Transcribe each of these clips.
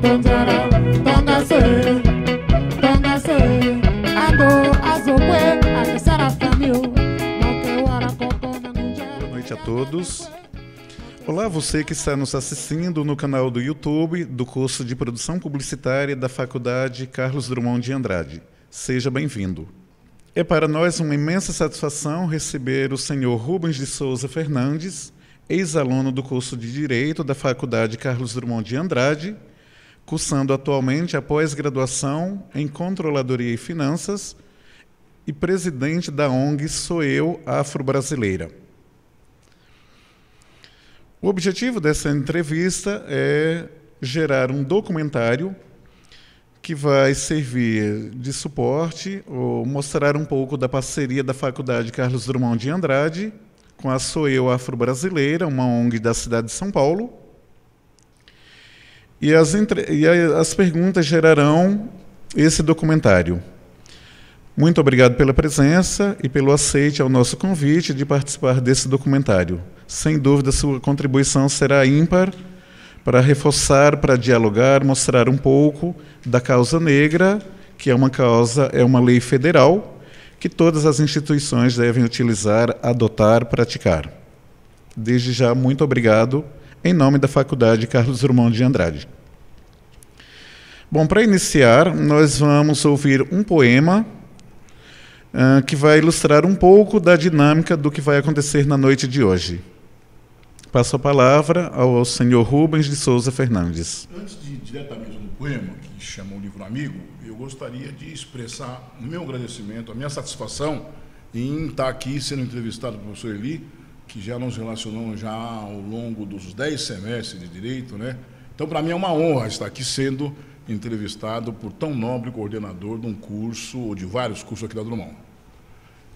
Tongara, Tongase, Tongase, Ando, Azokwe, Akesara Famil, Mokewara Kokona Nunjara. Boa noite a todos. Olá, você que está nos assistindo no canal do YouTube do curso de Produção Publicitária da Faculdade Carlos Drummond de Andrade. Seja bem-vindo. É para nós uma imensa satisfação receber o senhor Rubens de Souza Fernandes, ex-aluno do curso de Direito da Faculdade Carlos Drummond de Andrade, cursando atualmente a pós-graduação em Controladoria e Finanças e presidente da ONG Sou Eu Afro-Brasileira. O objetivo dessa entrevista é gerar um documentário que vai servir de suporte ou mostrar um pouco da parceria da Faculdade Carlos Drummond de Andrade com a Sou Eu Afro-Brasileira, uma ONG da cidade de São Paulo. E as perguntas gerarão esse documentário. Muito obrigado pela presença e pelo aceite ao nosso convite de participar desse documentário. Sem dúvida, sua contribuição será ímpar para reforçar, para dialogar, mostrar um pouco da causa negra, que é uma lei federal, que todas as instituições devem utilizar, adotar, praticar. Desde já, muito obrigado, em nome da Faculdade Carlos Drummond de Andrade. Bom, para iniciar, nós vamos ouvir um poema que vai ilustrar um pouco da dinâmica do que vai acontecer na noite de hoje. Passo a palavra ao senhor Rubens de Souza Fernandes. Antes de ir diretamente no poema, que chama o livro Amigo, eu gostaria de expressar o meu agradecimento, a minha satisfação em estar aqui sendo entrevistado pelo professor Eli, que já nos relacionamos já ao longo dos 10 semestres de Direito, né? Então, para mim é uma honra estar aqui sendo entrevistado por tão nobre coordenador de um curso, ou de vários cursos aqui da Drummond.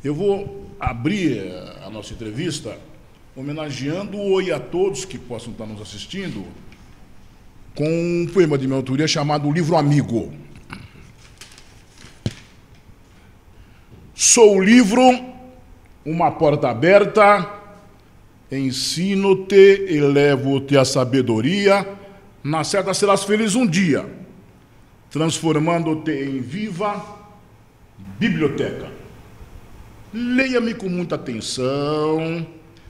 Eu vou abrir a nossa entrevista homenageando o Oi a todos que possam estar nos assistindo com um poema de minha autoria chamado Livro Amigo. Sou o livro, uma porta aberta, ensino-te, elevo-te a sabedoria, na certa serás feliz um dia, transformando-te em viva biblioteca. Leia-me com muita atenção,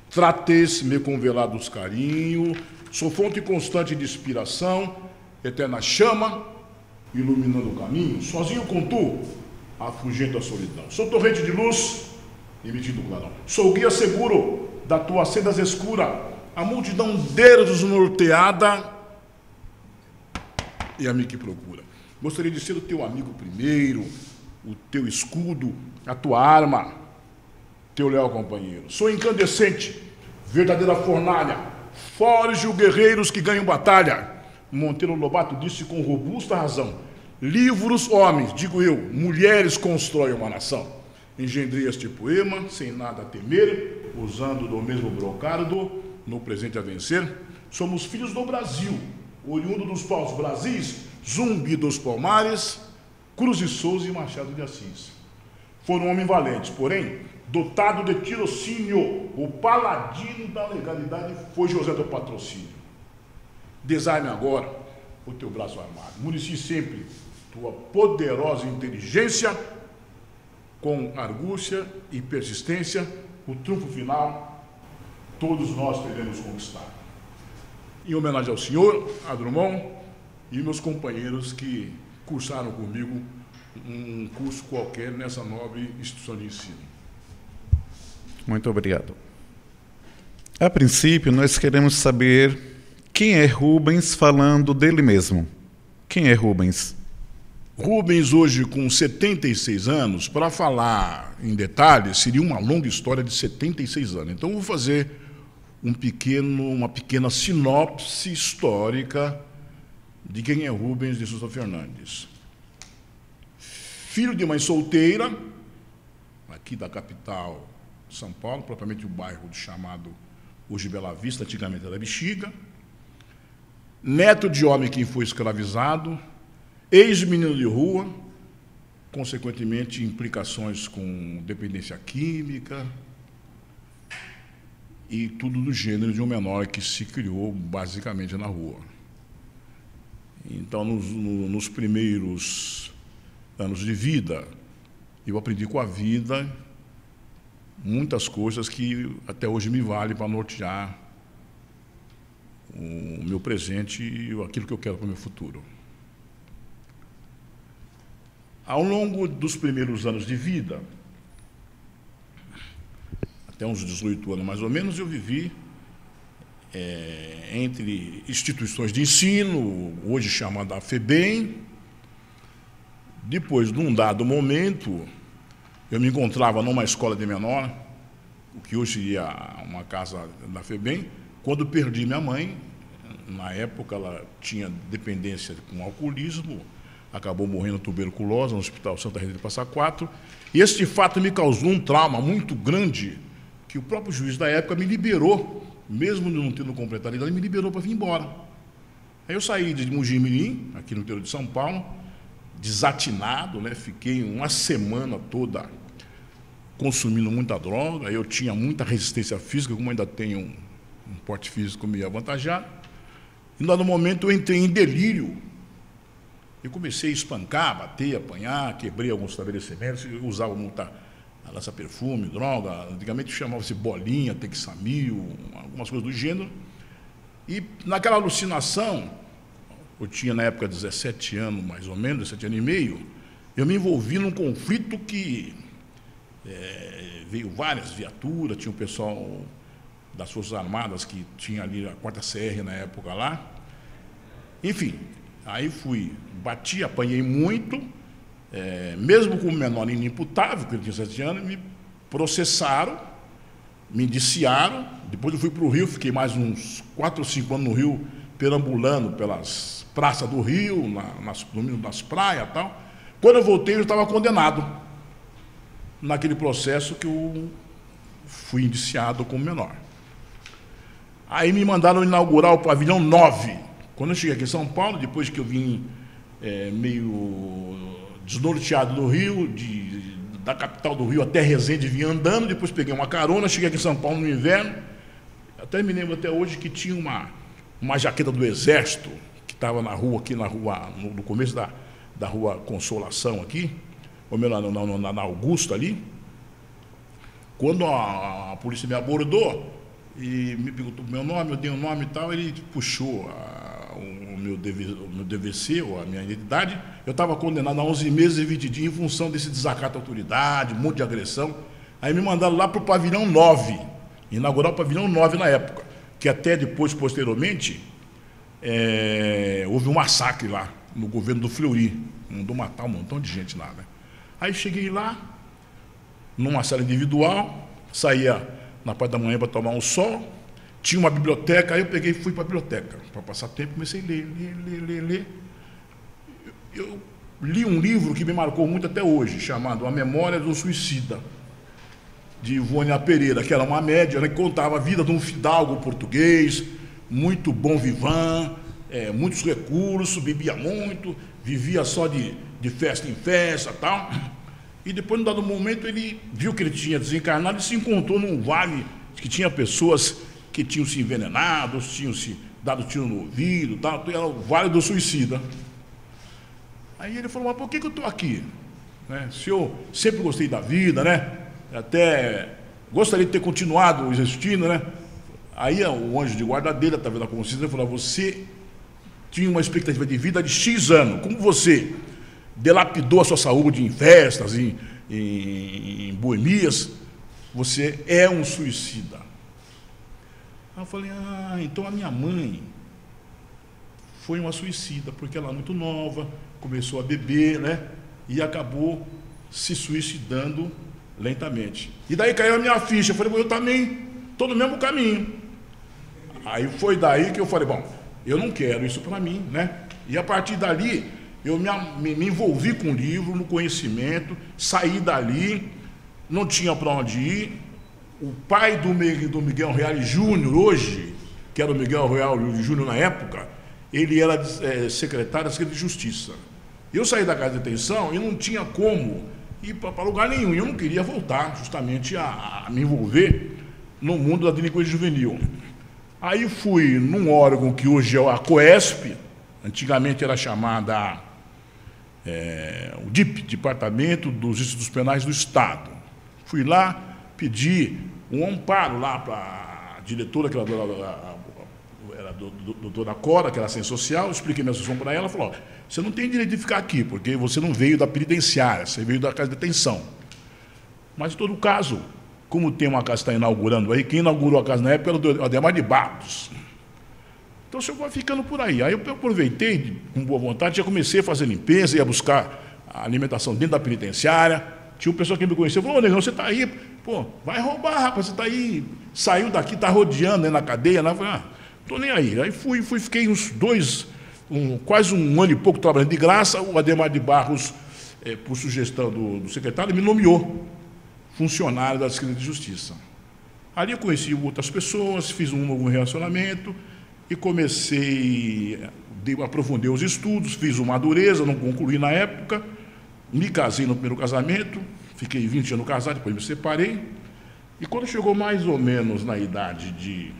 trate-me com velados carinho, sou fonte constante de inspiração, eterna chama, iluminando o caminho, sozinho com tu, afugento a solidão. Sou torrente de luz, emitindo clarão. Sou guia seguro das tuas sendas escuras, a multidão desnorteada e a mim que procura. Gostaria de ser o teu amigo primeiro, o teu escudo, a tua arma, teu leal companheiro. Sou incandescente, verdadeira fornalha, forjo guerreiros que ganham batalha. Monteiro Lobato disse com robusta razão: livros, homens, digo eu, mulheres constroem uma nação. Engendrei este poema, sem nada a temer, usando do mesmo brocardo, no presente a vencer. Somos filhos do Brasil, oriundo dos paus Brasis, Zumbi dos Palmares, Cruz de Souza e Machado de Assis. Foram homens valentes, porém, dotado de tirocínio, o paladino da legalidade foi José do Patrocínio. Desarme agora o teu braço armado. Municie sempre tua poderosa inteligência com argúcia e persistência. O trunfo final todos nós teremos conquistar. Em homenagem ao senhor, a Drummond e meus companheiros que cursaram comigo um curso qualquer nessa nobre instituição de ensino. Muito obrigado. A princípio, nós queremos saber quem é Rubens falando dele mesmo. Quem é Rubens? Rubens, hoje com 76 anos, para falar em detalhes, seria uma longa história de 76 anos. Então, vou fazer uma pequena sinopse histórica de quem é Rubens de Souza Fernandes. Filho de mãe solteira, aqui da capital de São Paulo, propriamente o bairro chamado hoje Bela Vista, antigamente era Bexiga. Neto de homem que foi escravizado, ex-menino de rua, consequentemente implicações com dependência química e tudo do gênero de um menor que se criou basicamente na rua. Então, nos primeiros anos de vida, eu aprendi com a vida muitas coisas que até hoje me valem para nortear o meu presente e aquilo que eu quero para o meu futuro. Ao longo dos primeiros anos de vida, até uns 18 anos mais ou menos, eu vivi entre instituições de ensino, hoje chamada FEBEM. Depois, num dado momento, eu me encontrava numa escola de menor, o que hoje seria uma casa da FEBEM, quando perdi minha mãe. Na época, ela tinha dependência com alcoolismo, acabou morrendo de tuberculose no Hospital Santa Rita de Passa Quatro. E este fato me causou um trauma muito grande, que o próprio juiz da época me liberou, mesmo não tendo completado, ele me liberou para vir embora. Aí eu saí de Mogi Mirim, aqui no interior de São Paulo, desatinado, né? Fiquei uma semana toda consumindo muita droga, eu tinha muita resistência física, como ainda tenho um porte físico meio avantajado. E no momento eu entrei em delírio. Eu comecei a espancar, bater, apanhar, quebrei alguns estabelecimentos, eu usava muita lança-perfume, droga, antigamente chamava-se bolinha, texamil, algumas coisas do gênero. E naquela alucinação, eu tinha na época 17 anos, mais ou menos, 17 anos e meio, eu me envolvi num conflito que veio várias viaturas, tinha um pessoal das Forças Armadas que tinha ali a 4ª CR na época lá. Enfim, aí fui, bati, apanhei muito, mesmo como menor inimputável, porque eu tinha 7 anos, me processaram, me indiciaram. Depois eu fui para o Rio, fiquei mais uns 4 ou 5 anos no Rio, perambulando pelas praças do Rio, nas praias e tal. Quando eu voltei, eu estava condenado naquele processo que eu fui indiciado como menor. Aí me mandaram inaugurar o pavilhão 9. Quando eu cheguei aqui em São Paulo, depois que eu vim meio desnorteado do Rio, da capital do Rio até Resende, vim andando, depois peguei uma carona, cheguei aqui em São Paulo no inverno. Até me lembro até hoje que tinha uma jaqueta do Exército, que estava na rua, aqui na rua, no começo da rua Consolação aqui, ou melhor, na Augusta ali. Quando a polícia me abordou e me perguntou o meu nome, eu dei um nome e tal, ele puxou o meu DVC, ou a minha identidade. Eu estava condenado a 11 meses e 20 dias em função desse desacato à autoridade, um monte de agressão. Aí me mandaram lá para o pavilhão 9, inaugurar o pavilhão 9 na época, que até depois, posteriormente, houve um massacre lá, no governo do Fleury, mandou matar um montão de gente lá, né? Aí cheguei lá, numa sala individual, saía na parte da manhã para tomar um sol, tinha uma biblioteca, aí eu peguei e fui para a biblioteca, para passar tempo, comecei a ler. Eu li um livro que me marcou muito até hoje, chamado A Memória do Suicida, de Ivone Pereira, que era uma média, né, que contava a vida de um fidalgo português, muito bom vivant, muitos recursos, bebia muito, vivia só de festa em festa e tal. E depois, num dado momento, ele viu que ele tinha desencarnado e se encontrou num vale que tinha pessoas que tinham se envenenado, tinham se dado tiro no ouvido, tal, era o Vale do Suicida. Aí ele falou, mas por que eu estou aqui? Né? Se eu sempre gostei da vida, né? Até gostaria de ter continuado existindo, né? Aí o anjo de guarda dele, através da consciência, falou, você tinha uma expectativa de vida de X anos, como você delapidou a sua saúde em festas, em boemias, você é um suicida. Aí eu falei, então a minha mãe foi uma suicida, porque ela é muito nova, começou a beber, né? E acabou se suicidando lentamente. E daí caiu a minha ficha, eu falei, eu também estou no mesmo caminho. Aí foi daí que eu falei, bom, eu não quero isso para mim, né? E a partir dali, eu me envolvi com o livro, no conhecimento, saí dali, não tinha para onde ir. O pai do Miguel Reale Júnior, hoje, que era o Miguel Reale Júnior na época, ele era secretário de Justiça. Eu saí da casa de detenção e não tinha como ir para lugar nenhum. E eu não queria voltar justamente a me envolver no mundo da delinquência juvenil. Aí fui num órgão que hoje é a COESP, Antigamente era chamada o DIP, Departamento dos Institutos Penais do Estado. Fui lá, pedi um amparo lá para a diretora, que era a doutora Cora, que era assistente social, expliquei minha situação para ela, ela falou, você não tem direito de ficar aqui, porque você não veio da penitenciária, você veio da casa de detenção. Mas, em todo caso, como tem uma casa que está inaugurando aí, quem inaugurou a casa na época era o Ademar de Barros. Então, o senhor vai ficando por aí. Aí eu aproveitei, com boa vontade, já comecei a fazer limpeza, ia buscar a alimentação dentro da penitenciária. Tinha uma pessoa que me conheceu, falou, ô, negão, você está aí, pô, vai roubar, rapaz, você está aí, saiu daqui, está rodeando aí na cadeia. Eu falei, estou nem aí. Aí fiquei uns quase um ano e pouco trabalhando de graça. O Ademar de Barros, por sugestão do secretário, me nomeou funcionário da Secretaria de Justiça. Ali eu conheci outras pessoas, fiz um novo relacionamento e aprofundei os estudos, fiz uma Madureza, não concluí na época, me casei no primeiro casamento, fiquei 20 anos casado, depois me separei, e quando chegou mais ou menos na idade de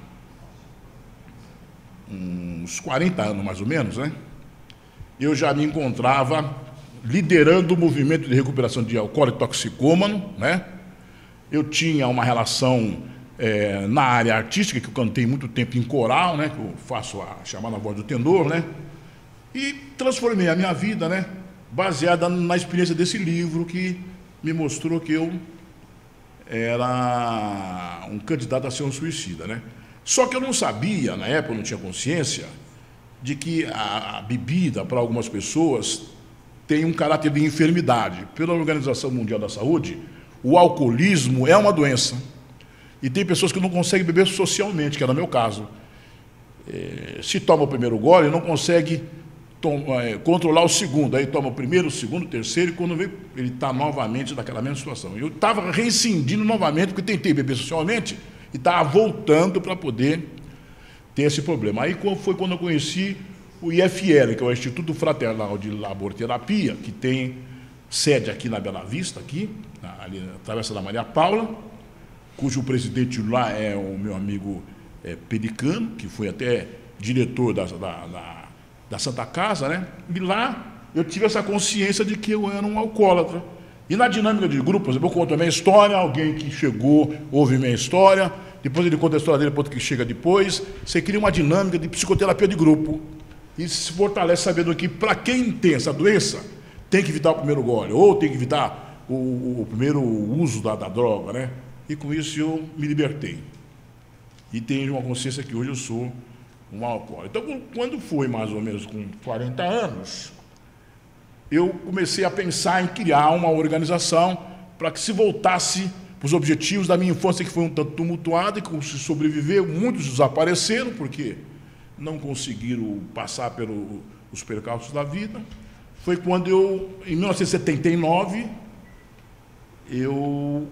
uns 40 anos, mais ou menos, né, eu já me encontrava liderando o movimento de recuperação de alcoólico e toxicômano, né? Eu tinha uma relação na área artística, que eu cantei muito tempo em coral, né, que eu faço a chamada voz do tenor, né, e transformei a minha vida, né, baseada na experiência desse livro, que me mostrou que eu era um candidato a ser um suicida, né. Só que eu não sabia, na época eu não tinha consciência, de que a bebida, para algumas pessoas, tem um caráter de enfermidade. Pela Organização Mundial da Saúde, o alcoolismo é uma doença. E tem pessoas que não conseguem beber socialmente, que era o meu caso. Se toma o primeiro gole, não consegue controlar o segundo. Aí toma o primeiro, o segundo, o terceiro, e quando vê, ele está novamente naquela mesma situação. Eu estava reincidindo novamente, porque tentei beber socialmente, e estava voltando para poder ter esse problema. Aí foi quando eu conheci o IFL, que é o Instituto Fraternal de Laborterapia, que tem sede aqui na Bela Vista, ali na Travessa da Maria Paula, cujo presidente lá é o meu amigo Pelicano, que foi até diretor da Santa Casa, né? E lá eu tive essa consciência de que eu era um alcoólatra. E na dinâmica de grupo, por exemplo, eu conto a minha história, alguém que chegou ouve minha história, depois ele conta a história dele para outro que chega depois. Você cria uma dinâmica de psicoterapia de grupo. E se fortalece sabendo que, para quem tem essa doença, tem que evitar o primeiro gole, ou tem que evitar o primeiro uso da droga, né? E com isso eu me libertei. E tenho uma consciência que hoje eu sou um alcoólatra. Então, quando foi mais ou menos com 40 anos, eu comecei a pensar em criar uma organização para que se voltasse para os objetivos da minha infância, que foi um tanto tumultuada, e como se sobreviveu, muitos desapareceram, porque não conseguiram passar pelos percalços da vida. Foi quando em 1979, eu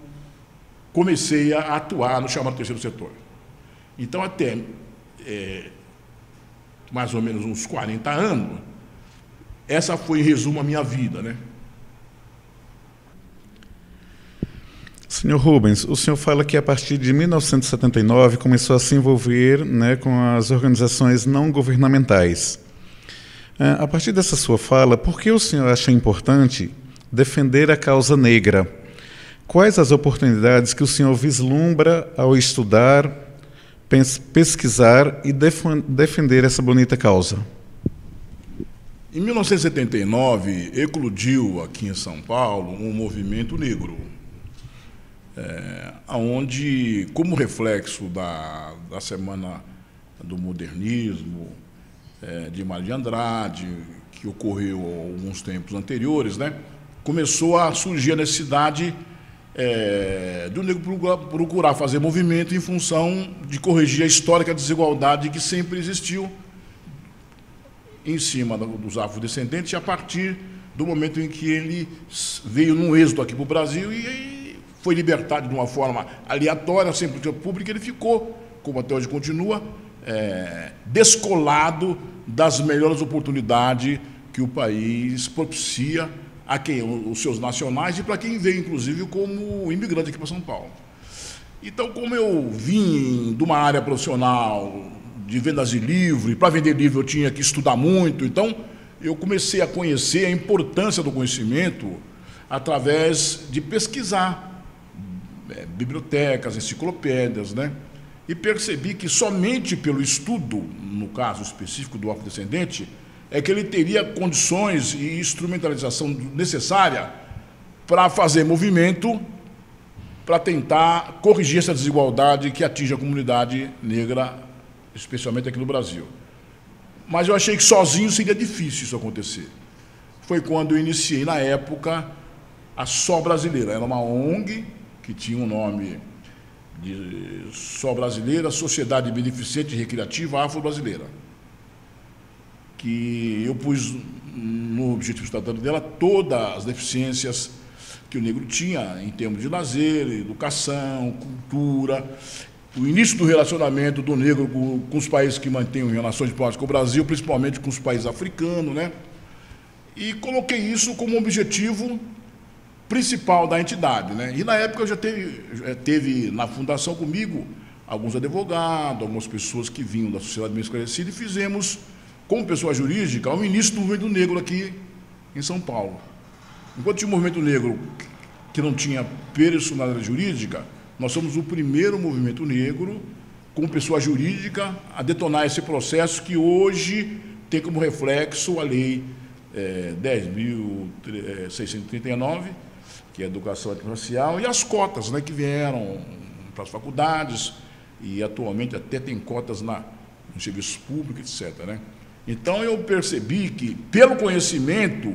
comecei a atuar no chamado terceiro setor. Então, até mais ou menos uns 40 anos, essa foi, em resumo, a minha vida, né? Senhor Rubens, o senhor fala que a partir de 1979 começou a se envolver, né, com as organizações não governamentais. A partir dessa sua fala, por que o senhor acha importante defender a causa negra? Quais as oportunidades que o senhor vislumbra ao estudar, pesquisar e defender essa bonita causa? Em 1979, eclodiu aqui em São Paulo um movimento negro, onde, como reflexo da Semana do Modernismo, de Mário de Andrade, que ocorreu alguns tempos anteriores, né, começou a surgir a necessidade do negro procurar fazer movimento em função de corrigir a histórica desigualdade que sempre existiu em cima dos afrodescendentes, a partir do momento em que ele veio num êxodo aqui para o Brasil e foi libertado de uma forma aleatória, sem política pública, ele ficou, como até hoje continua, descolado das melhores oportunidades que o país propicia a quem? Os seus nacionais e para quem veio, inclusive, como imigrante aqui para São Paulo. Então, como eu vim de uma área profissional de vendas de livro, e para vender livro eu tinha que estudar muito, então eu comecei a conhecer a importância do conhecimento através de pesquisar bibliotecas, enciclopédias, né? E percebi que somente pelo estudo, no caso específico do afrodescendente, é que ele teria condições e instrumentalização necessária para fazer movimento para tentar corrigir essa desigualdade que atinge a comunidade negra, especialmente aqui no Brasil. Mas eu achei que sozinho seria difícil isso acontecer. Foi quando eu iniciei, na época, a Só Brasileira. Era uma ONG que tinha um nome de Só Brasileira, Sociedade Beneficente e Recreativa Afro-Brasileira, que eu pus no objetivo estatal dela todas as deficiências que o negro tinha em termos de lazer, educação, cultura, o início do relacionamento do negro com os países que mantêm relações diplomáticas com o Brasil, principalmente com os países africanos, né? E coloquei isso como objetivo principal da entidade, né? E na época eu já teve na fundação comigo alguns advogados, algumas pessoas que vinham da sociedade bem esclarecida, e fizemos, como pessoa jurídica, o início do movimento negro aqui em São Paulo. Enquanto tinha um movimento negro que não tinha personalidade jurídica, nós somos o primeiro movimento negro, como pessoa jurídica, a detonar esse processo que hoje tem como reflexo a Lei 10.639, que é a educação racial, e as cotas, né, que vieram para as faculdades, e atualmente até tem cotas no serviço público, etc., né? Então eu percebi que, pelo conhecimento,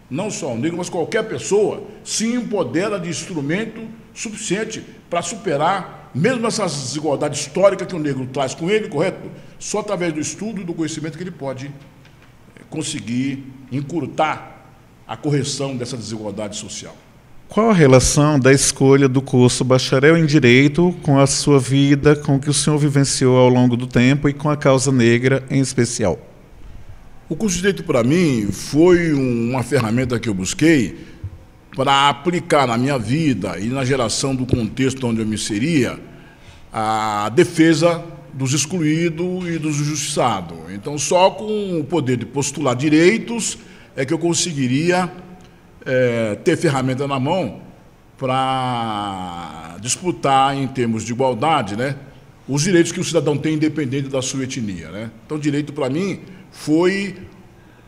não só o negro, mas qualquer pessoa, se empodera de instrumento suficiente para superar mesmo essas desigualdades históricas que o negro traz com ele, correto? Só através do estudo e do conhecimento que ele pode conseguir encurtar a correção dessa desigualdade social. Qual a relação da escolha do curso Bacharel em Direito com a sua vida, com o que o senhor vivenciou ao longo do tempo e com a causa negra em especial? O curso de Direito, para mim, foi uma ferramenta que eu busquei para aplicar na minha vida e na geração do contexto onde eu me inseria a defesa dos excluídos e dos injustiçados. Então, só com o poder de postular direitos é que eu conseguiria ter ferramenta na mão para disputar, em termos de igualdade, né, os direitos que o cidadão tem independente da sua etnia, né? Então, direito, para mim, foi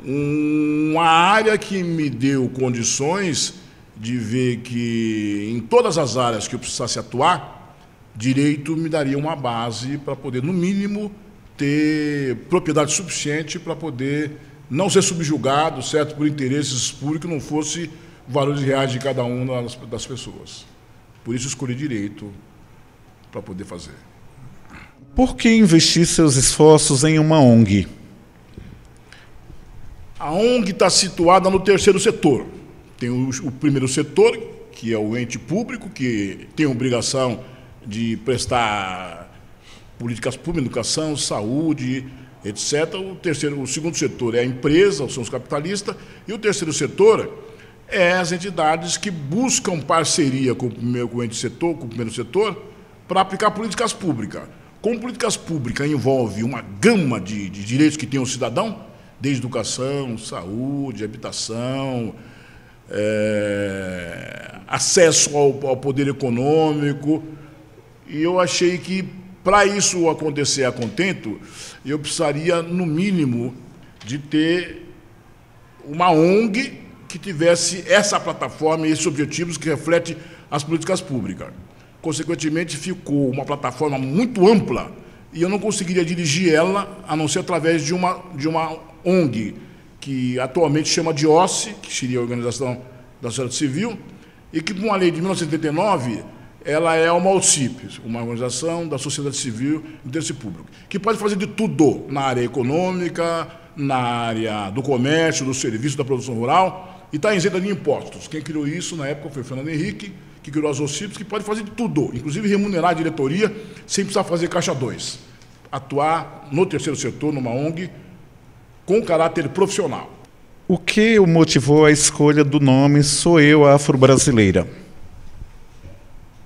uma área que me deu condições de ver que, em todas as áreas que eu precisasse atuar, direito me daria uma base para poder, no mínimo, ter propriedade suficiente para poder não ser subjugado, certo, por interesses públicos que não fosse valores reais de cada uma das pessoas. Por isso escolhi direito para poder fazer. Por que investir seus esforços em uma ONG? A ONG está situada no terceiro setor. Tem o primeiro setor, que é o ente público, que tem a obrigação de prestar políticas públicas, educação, saúde, etc. O segundo setor é a empresa, são os capitalistas, e o terceiro setor é as entidades que buscam parceria com o ente setor, com o primeiro setor, para aplicar políticas públicas. Como políticas públicas envolve uma gama de direitos que tem o cidadão, desde educação, saúde, habitação, acesso ao poder econômico, e eu achei que, para isso acontecer a contento, eu precisaria, no mínimo, de ter uma ONG que tivesse essa plataforma e esses objetivos que refletem as políticas públicas. Consequentemente, ficou uma plataforma muito ampla e eu não conseguiria dirigir ela a não ser através de uma ONG, que atualmente chama de OSCE, que seria a Organização da Sociedade Civil, e que, com a lei de 1979, ela é uma OCIP, uma Organização da Sociedade Civil de Interesse Público, que pode fazer de tudo na área econômica, na área do comércio, do serviço, da produção rural, e está isenta de impostos. Quem criou isso na época foi o Fernando Henrique, que criou as OCIPs, que pode fazer de tudo, inclusive remunerar a diretoria sem precisar fazer caixa 2. Atuar no terceiro setor, numa ONG, com caráter profissional. O que o motivou à escolha do nome Sou Eu Afro-Brasileira?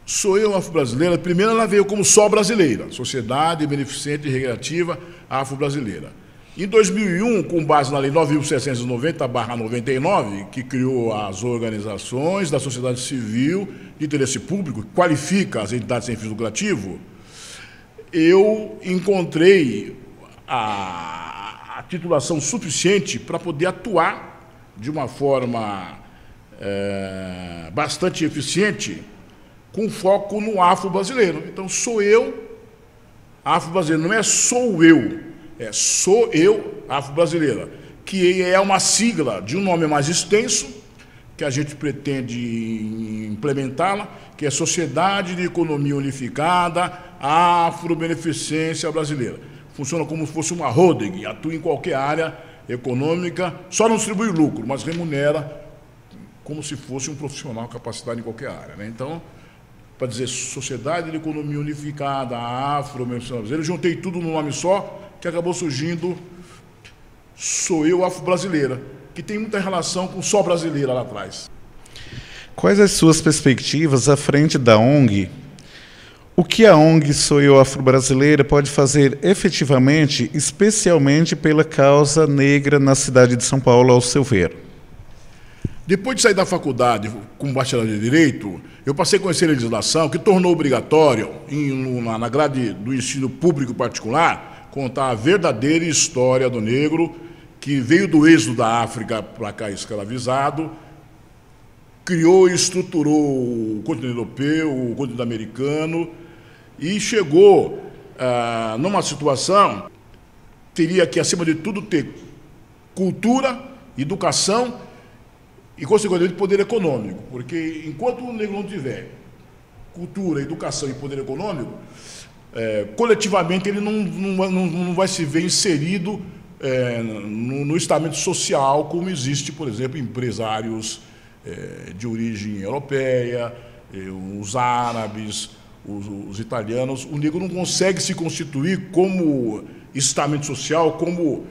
Sou eu, Afro-Brasileira. Primeiro ela veio como só brasileira, Sociedade Beneficente e Recreativa Afro-Brasileira. Em 2001, com base na Lei 9.690/99, que criou as organizações da sociedade civil de interesse público, que qualifica as entidades sem fins lucrativos, eu encontrei a titulação suficiente para poder atuar de uma forma bastante eficiente, com foco no afro-brasileiro. Então, sou eu, afro-brasileiro, não é sou eu, é sou eu, afro-brasileira, que é uma sigla de um nome mais extenso, que a gente pretende implementá-la, que é Sociedade de Economia Unificada Afro-Beneficência Brasileira. Funciona como se fosse uma holding, atua em qualquer área econômica, só não distribui lucro, mas remunera como se fosse um profissional capacitado em qualquer área, né? Então, para dizer Sociedade de Economia Unificada Afro-Beneficência Brasileira, eu juntei tudo num nome só, que acabou surgindo Sou Eu, Afro-Brasileira, que tem muita relação com só brasileira lá atrás. Quais as suas perspectivas à frente da ONG? O que a ONG Sou Eu, Afro-Brasileira pode fazer efetivamente, especialmente pela causa negra na cidade de São Paulo, ao seu ver? Depois de sair da faculdade com bacharel de Direito, eu passei a conhecer a legislação que tornou obrigatório, na grade do ensino público particular, contar a verdadeira história do negro que veio do êxodo da África para cá escravizado, criou e estruturou o continente europeu, o continente americano, e chegou numa situação, teria que, acima de tudo, ter cultura, educação e, consequentemente, poder econômico. Porque, enquanto o negro não tiver cultura, educação e poder econômico, coletivamente ele não vai se ver inserido no estamento social, como existe, por exemplo, empresários de origem europeia, os árabes, os italianos. O negro não consegue se constituir como estamento social, como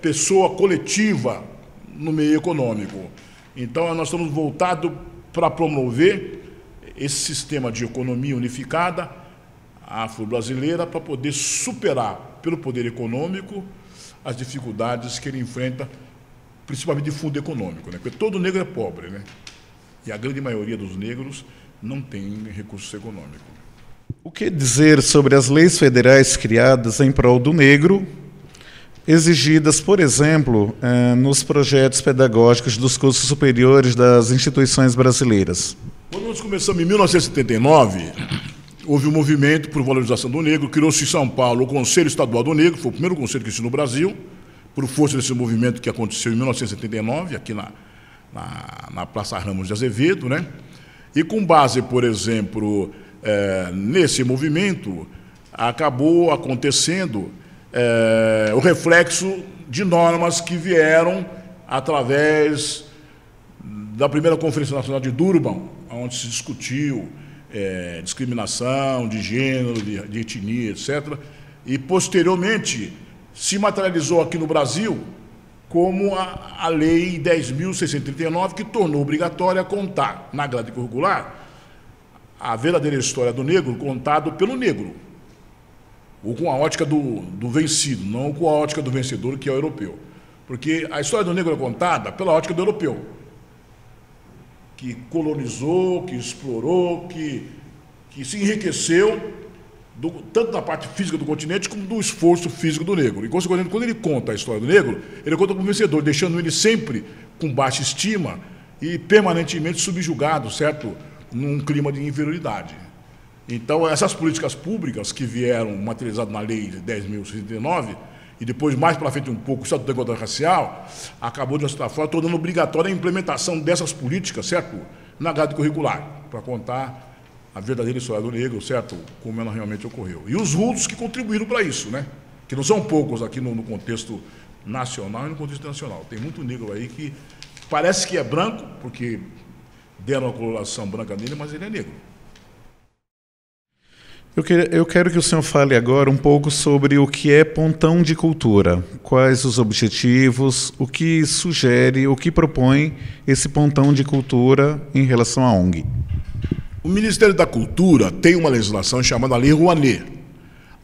pessoa coletiva no meio econômico. Então, nós estamos voltados para promover esse sistema de economia unificada afro-brasileira para poder superar, pelo poder econômico, as dificuldades que ele enfrenta, principalmente de fundo econômico, né? Porque todo negro é pobre, né? E a grande maioria dos negros não tem recursos econômicos. O que dizer sobre as leis federais criadas em prol do negro, exigidas, por exemplo, nos projetos pedagógicos dos cursos superiores das instituições brasileiras? Quando nós começamos em 1979, houve um movimento por valorização do negro, criou-se em São Paulo o Conselho Estadual do Negro, foi o primeiro conselho que existiu no Brasil, por força desse movimento que aconteceu em 1979, aqui na Praça Ramos de Azevedo, né? E com base, por exemplo, nesse movimento, acabou acontecendo o reflexo de normas que vieram através da primeira Conferência Nacional de Durban, onde se discutiu discriminação de gênero, de etnia, etc. E, posteriormente, se materializou aqui no Brasil como a Lei 10.639, que tornou obrigatória contar na grade curricular a verdadeira história do negro contado pelo negro, ou com a ótica do vencido, não com a ótica do vencedor, que é o europeu. Porque a história do negro é contada pela ótica do europeu, que colonizou, que explorou, que se enriqueceu, tanto da parte física do continente como do esforço físico do negro. E, consequentemente, quando ele conta a história do negro, ele conta como vencedor, deixando ele sempre com baixa estima e permanentemente subjugado, certo? Num clima de inferioridade. Então, essas políticas públicas que vieram materializadas na Lei 10.639, e depois, mais para frente um pouco, o Estatuto da Igualdade Racial, acabou, de uma certa forma, tornando obrigatória a implementação dessas políticas, certo? Na grade curricular, para contar a verdadeira história do negro, certo? Como ela realmente ocorreu. E os vultos que contribuíram para isso, né? Que não são poucos aqui no contexto nacional e no contexto internacional. Tem muito negro aí que parece que é branco, porque deram a coloração branca nele, mas ele é negro. Eu quero que o senhor fale agora um pouco sobre o que é Pontão de Cultura. Quais os objetivos, o que sugere, o que propõe esse Pontão de Cultura em relação à ONG? O Ministério da Cultura tem uma legislação chamada Lei Rouanet,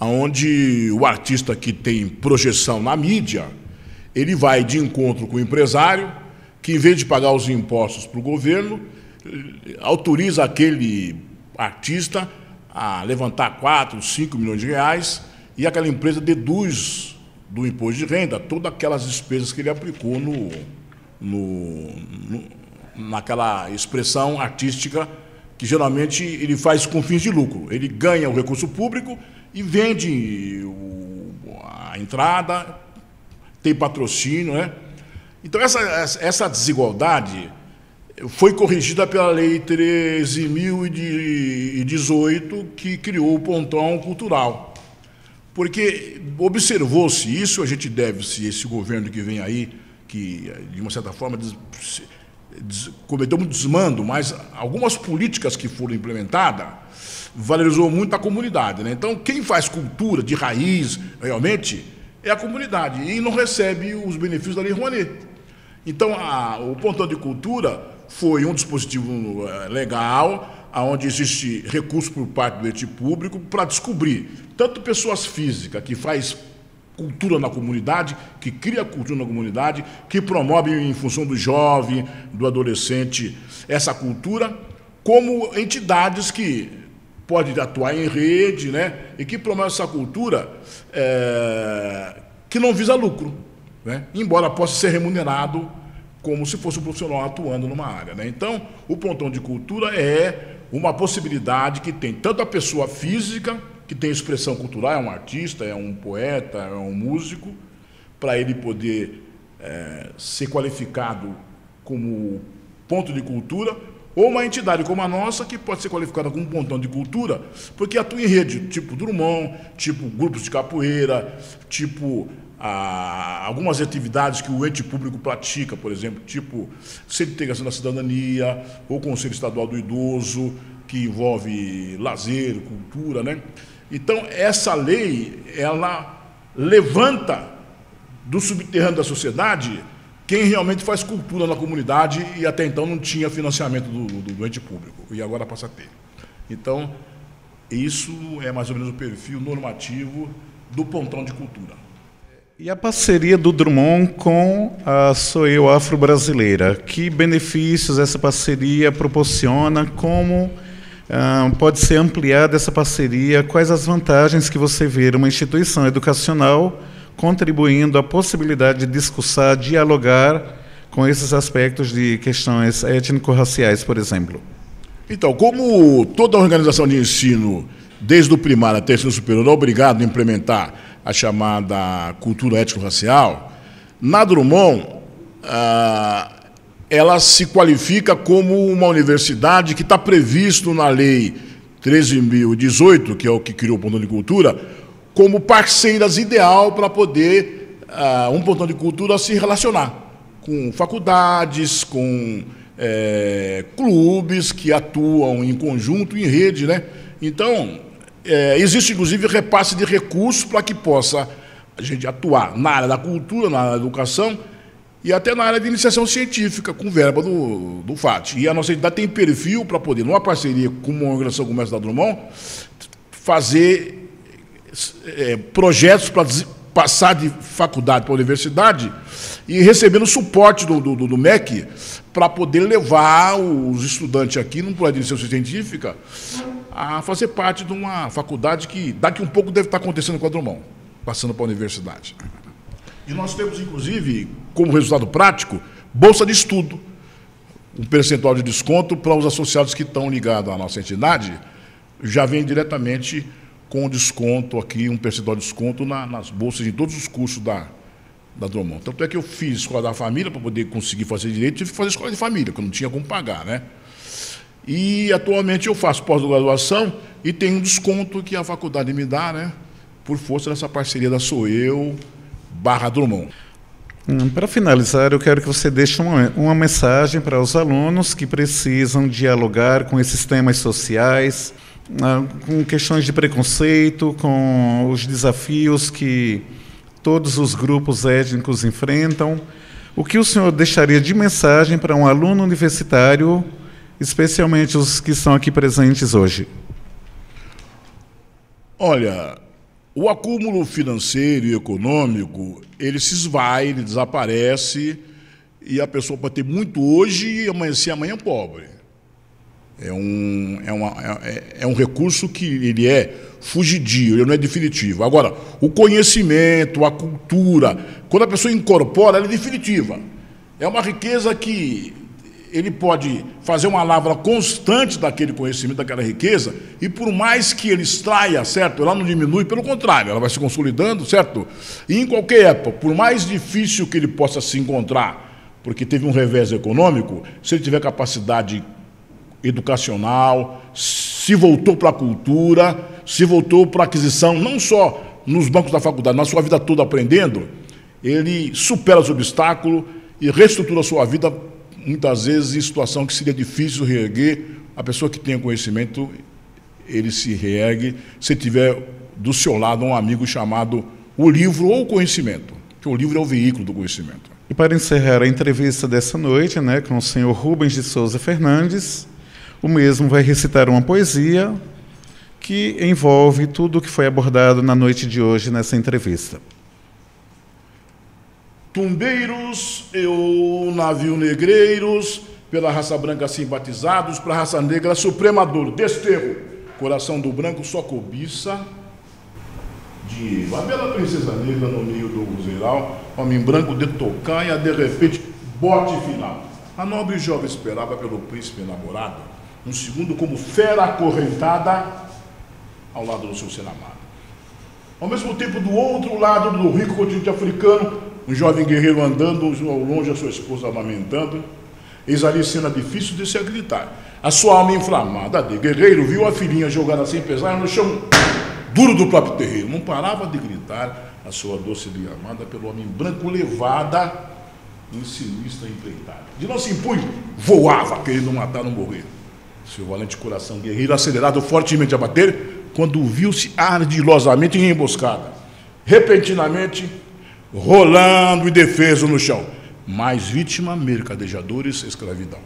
onde o artista que tem projeção na mídia, ele vai de encontro com o empresário, que em vez de pagar os impostos para o governo, autoriza aquele artista a levantar 4, 5 milhões de reais e aquela empresa deduz do imposto de renda todas aquelas despesas que ele aplicou naquela expressão artística que geralmente ele faz com fins de lucro. Ele ganha o recurso público e vende a entrada, tem patrocínio, né? Então essa desigualdade foi corrigida pela Lei 13.018, que criou o pontão cultural. Porque observou-se isso, a gente deve-se, esse governo que vem aí, que de uma certa forma cometeu muito desmando, mas algumas políticas que foram implementadas valorizou muito a comunidade, né? Então, quem faz cultura de raiz, realmente, é a comunidade, e não recebe os benefícios da Lei Rouanet. Então, o Pontão de Cultura foi um dispositivo legal, onde existe recurso por parte do ente público para descobrir tanto pessoas físicas que faz cultura na comunidade, que cria cultura na comunidade, que promove em função do jovem, do adolescente, essa cultura, como entidades que podem atuar em rede, né, e que promovem essa cultura que não visa lucro, né, embora possa ser remunerado como se fosse um profissional atuando numa área, né? Então, o Pontão de Cultura é uma possibilidade que tem tanto a pessoa física, que tem expressão cultural, é um artista, é um poeta, é um músico, para ele poder ser qualificado como ponto de cultura, ou uma entidade como a nossa, que pode ser qualificada como pontão de cultura, porque atua em rede, tipo Drummond, tipo grupos de capoeira, tipo algumas atividades que o ente público pratica, por exemplo, tipo Centro de Integração da Cidadania, ou Conselho Estadual do Idoso, que envolve lazer, cultura, né? Então, essa lei, ela levanta do subterrâneo da sociedade quem realmente faz cultura na comunidade e até então não tinha financiamento do ente público, e agora passa a ter. Então, isso é mais ou menos o perfil normativo do Pontão de Cultura. E a parceria do Drummond com a Sou Eu Afro-Brasileira, que benefícios essa parceria proporciona, como pode ser ampliada essa parceria, quais as vantagens que você vê uma instituição educacional contribuindo à possibilidade de discursar, dialogar com esses aspectos de questões étnico-raciais, por exemplo? Então, como toda organização de ensino, desde o primário até o ensino superior, é obrigado a implementar a chamada cultura étnico-racial, na Drummond, ela se qualifica como uma universidade que está previsto na Lei 13.018, que é o que criou o Pontão de Cultura, como parceiras ideal para poder um Pontão de Cultura se relacionar com faculdades, com clubes que atuam em conjunto, em rede, né? Então, existe, inclusive, repasse de recursos para que possa a gente atuar na área da cultura, na área da educação e até na área de iniciação científica, com verba do FAT. E a nossa entidade tem perfil para poder, numa parceria com uma organização como essa da Drummond, fazer projetos para passar de faculdade para universidade e recebendo suporte do MEC para poder levar os estudantes aqui, num projeto de iniciação científica, a fazer parte de uma faculdade que daqui um pouco deve estar acontecendo com a Drummond, passando para a universidade. E nós temos, inclusive, como resultado prático, bolsa de estudo, um percentual de desconto para os associados que estão ligados à nossa entidade, já vem diretamente com desconto aqui, um percentual de desconto nas bolsas, em todos os cursos da Drummond. Tanto é que eu fiz escola da família para poder conseguir fazer direito, tive que fazer escola de família, porque eu não tinha como pagar, né? E atualmente eu faço pós-graduação e tenho um desconto que a faculdade me dá, né? Por força dessa parceria da Sou Eu /Drummond. Para finalizar, eu quero que você deixe uma mensagem para os alunos que precisam dialogar com esses temas sociais, com questões de preconceito, com os desafios que todos os grupos étnicos enfrentam. O que o senhor deixaria de mensagem para um aluno universitário especialmente os que estão aqui presentes hoje? Olha, o acúmulo financeiro e econômico, ele se esvai, ele desaparece, e a pessoa pode ter muito hoje e amanhecer amanhã pobre. É um recurso que ele é fugidio, ele não é definitivo. Agora, o conhecimento, a cultura, quando a pessoa incorpora, ela é definitiva. É uma riqueza que ele pode fazer uma lavra constante daquele conhecimento, daquela riqueza, e por mais que ele extraia, certo, ela não diminui, pelo contrário, ela vai se consolidando, certo? E em qualquer época, por mais difícil que ele possa se encontrar, porque teve um revés econômico, se ele tiver capacidade educacional, se voltou para a cultura, se voltou para a aquisição, não só nos bancos da faculdade, na sua vida toda aprendendo, ele supera os obstáculos e reestrutura a sua vida, muitas vezes em situação que seria difícil reerguer. A pessoa que tem conhecimento, ele se reergue se tiver do seu lado um amigo chamado o livro ou o conhecimento, que o livro é o veículo do conhecimento. E para encerrar a entrevista dessa noite, com o senhor Rubens de Souza Fernandes, o mesmo vai recitar uma poesia que envolve tudo o que foi abordado na noite de hoje nessa entrevista. Tumbeiros e o navio negreiros, pela raça branca assim batizados, para a raça negra suprema dor, desterro, coração do branco só cobiça, dinheiro. A bela princesa negra no meio do vozeral, homem branco de tocaia, de repente, bote final. A nobre jovem esperava pelo príncipe enamorado, um segundo como fera acorrentada ao lado do seu ser amado. Ao mesmo tempo, do outro lado do rico continente africano, um jovem guerreiro andando, ao longe a sua esposa lamentando. Eis ali cena difícil de se acreditar. A sua alma inflamada de guerreiro viu a filhinha jogada sem pesar no chão duro do próprio terreiro. Não parava de gritar a sua doce e amada pelo homem branco, levada em sinistra empreitada. De não se impunha, voava, querendo matar ou morrer. Seu valente coração guerreiro, acelerado fortemente a bater, quando viu-se ardilosamente em emboscada. Repentinamente, rolando indefeso no chão. Mais vítima, mercadejadores, escravidão.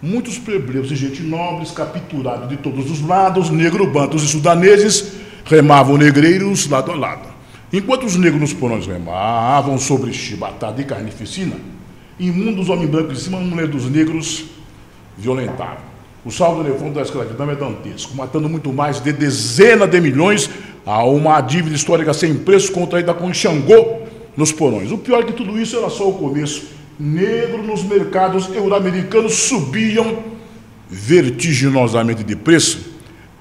Muitos plebeus e gente nobres, capturados de todos os lados, negros, bantos e sudaneses, remavam negreiros lado a lado. Enquanto os negros nos porões remavam sobre chibatada e carnificina, imundos homens brancos em cima, a mulher dos negros violentavam. O saldo elefante da escravidão é dantesco, matando muito mais de dezenas de milhões a uma dívida histórica sem preço contraída com Xangô nos porões. O pior é que tudo isso era só o começo. Negros nos mercados euro-americanos subiam vertiginosamente de preço,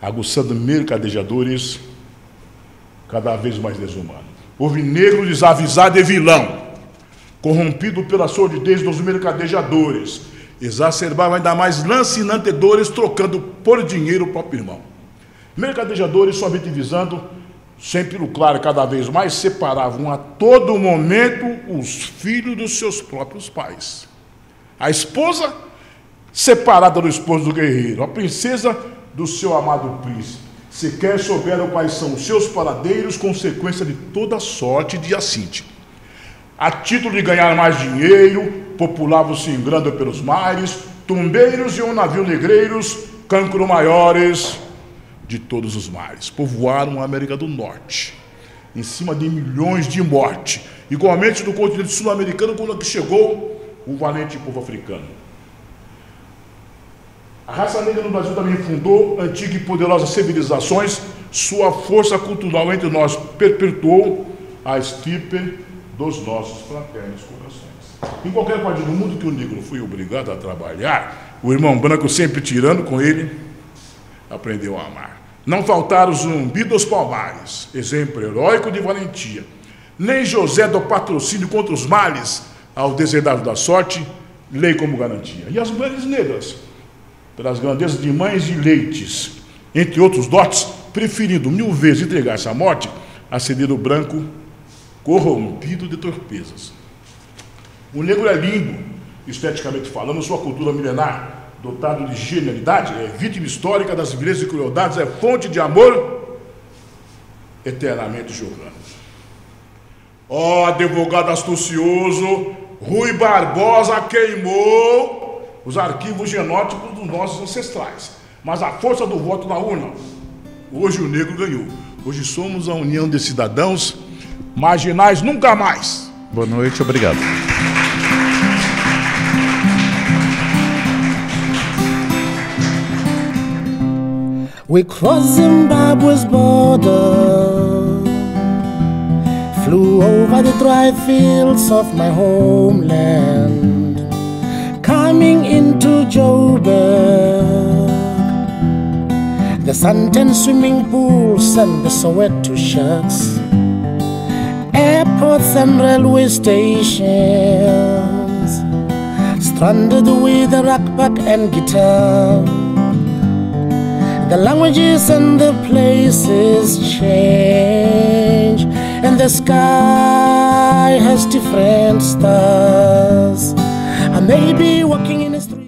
aguçando mercadejadores cada vez mais desumanos. Houve negro desavisado e vilão, corrompido pela sordidez dos mercadejadores, exacerbava ainda mais lancinantedores, trocando por dinheiro o próprio irmão. Mercadejadores somente visando sempre lucrar cada vez mais, separavam a todo momento os filhos dos seus próprios pais. A esposa separada do esposo do guerreiro, a princesa do seu amado príncipe. Sequer souberam quais são os seus paradeiros, consequência de toda sorte de acinte. A título de ganhar mais dinheiro, populavam-se em grande pelos mares, tumbeiros e um navio negreiros, cancro maiores de todos os mares. Povoaram a América do Norte, em cima de milhões de mortes, igualmente do continente sul-americano, quando aqui chegou o valente povo africano. A raça negra no Brasil também fundou antigas e poderosas civilizações, sua força cultural entre nós perpetuou a estirpe dos nossos fraternos corações. Em qualquer parte do mundo que o negro foi obrigado a trabalhar, o irmão branco, sempre tirando com ele, aprendeu a amar. Não faltaram Zumbi dos Palmares, exemplo heróico de valentia, nem José do patrocínio contra os males, ao deserdado da sorte, lei como garantia. E as mulheres negras, pelas grandezas de mães e leites, entre outros dotes, preferindo 1000 vezes entregar-se à morte, a ceder o branco corrompido de torpezas. O negro é lindo, esteticamente falando, sua cultura milenar, dotado de genialidade, é vítima histórica das vilezas e crueldades, é fonte de amor eternamente jogando. Ó, advogado astucioso, Rui Barbosa queimou os arquivos genótipos dos nossos ancestrais. Mas a força do voto na urna, hoje o negro ganhou. Hoje somos a união de cidadãos, marginais nunca mais. Boa noite, obrigado. We crossed Zimbabwe's border, flew over the dry fields of my homeland, coming into Joburg, the suntan swimming pools and the Soweto shacks, airports and railway stations, stranded with a ruckback and guitar. The languages and the places change, and the sky has different stars. I may be walking in a street.